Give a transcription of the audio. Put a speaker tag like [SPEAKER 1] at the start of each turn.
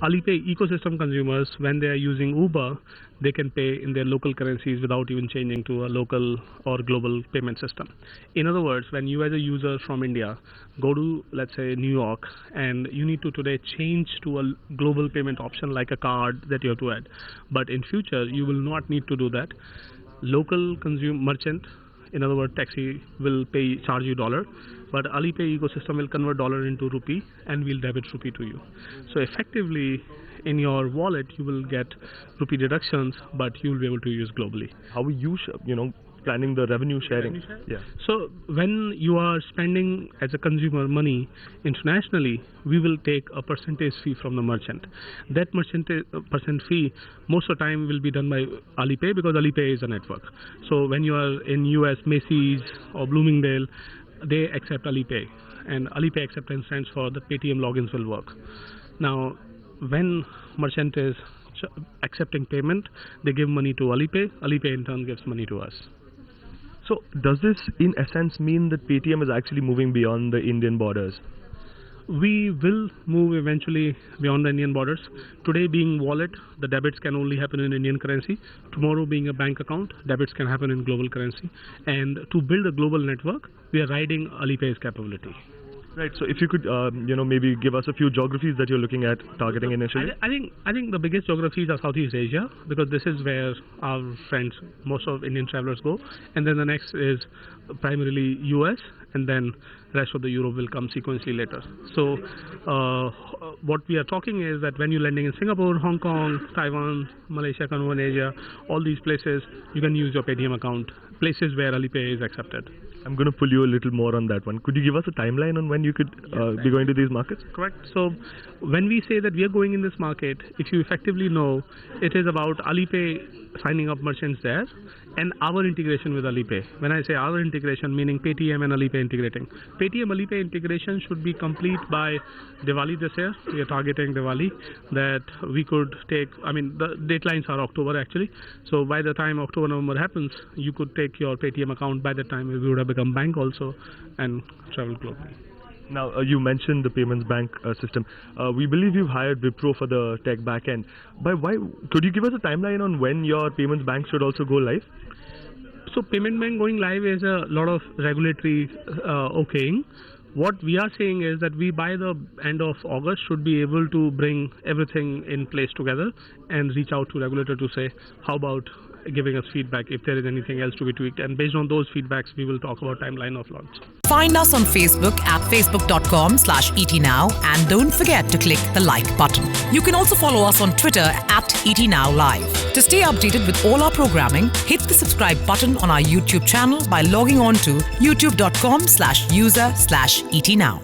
[SPEAKER 1] Alipay ecosystem consumers, when they are using Uber, they can pay in their local currencies without even changing to a local or global payment system. In other words, when you as a user from India go to, let's say, New York, and you need to today change to a global payment option like a card that you have to add. But in future, you will not need to do that. Local merchant, in other words, taxi will charge you dollar, but Alipay ecosystem will convert dollar into rupee and will debit rupee to you. So effectively, in your wallet, you will get rupee deductions, but you will be able to use globally.
[SPEAKER 2] How are you, planning the revenue sharing? Yeah.
[SPEAKER 1] So when you are spending as a consumer money internationally, we will take a percentage fee from the merchant. That percent fee most of the time will be done by Alipay, because Alipay is a network. So when you are in US, Macy's or Bloomingdale, they accept Alipay, and Alipay acceptance stands for the Paytm logins will work. Now when merchant is accepting payment, they give money to Alipay. Alipay in turn gives money to us.
[SPEAKER 2] So does this in essence mean that Paytm is actually moving beyond the Indian borders?
[SPEAKER 1] We will move eventually beyond the Indian borders. Today being wallet, the debits can only happen in Indian currency. Tomorrow being a bank account, debits can happen in global currency. And to build a global network, we are riding Alipay's capability.
[SPEAKER 2] Right. So if you could, maybe give us a few geographies that you're looking at targeting initially.
[SPEAKER 1] I think the biggest geographies are Southeast Asia, because this is where our friends, most of Indian travelers go, and then the next is primarily US, and then rest of the Europe will come sequentially later. So what we are talking is that when you're landing in Singapore, Hong Kong, Taiwan, Malaysia, Indonesia, all these places, you can use your Paytm account, places where Alipay is accepted.
[SPEAKER 2] I'm going to pull you a little more on that one. Could you give us a timeline on when you could be going to these markets?
[SPEAKER 1] Correct. So when we say that we are going in this market, if you effectively know, it is about Alipay signing up merchants there and our integration with Alipay. When I say our integration, meaning Paytm and Alipay integrating. Paytm Alipay integration should be complete by Diwali this year. We are targeting Diwali, that we could take, the deadlines are October actually. So by the time October, November happens, you could take your Paytm account. By that time, we would have become bank also and travel globally.
[SPEAKER 2] Now, you mentioned the payments bank system. We believe you've hired Wipro for the tech backend. Could you give us a timeline on when your payments bank should also go live?
[SPEAKER 1] So payment bank going live is a lot of regulatory okaying. What we are saying is that we, by the end of August, should be able to bring everything in place together and reach out to regulator to say, how about giving us feedback if there is anything else to be tweaked, and based on those feedbacks we will talk about timeline of launch.
[SPEAKER 3] Find us on Facebook at facebook.com/etnow, and don't forget to click the like button. You can also follow us on Twitter at etnowlive. To stay updated with all our programming, hit the subscribe button on our YouTube channel by logging on to youtube.com/user/etnow.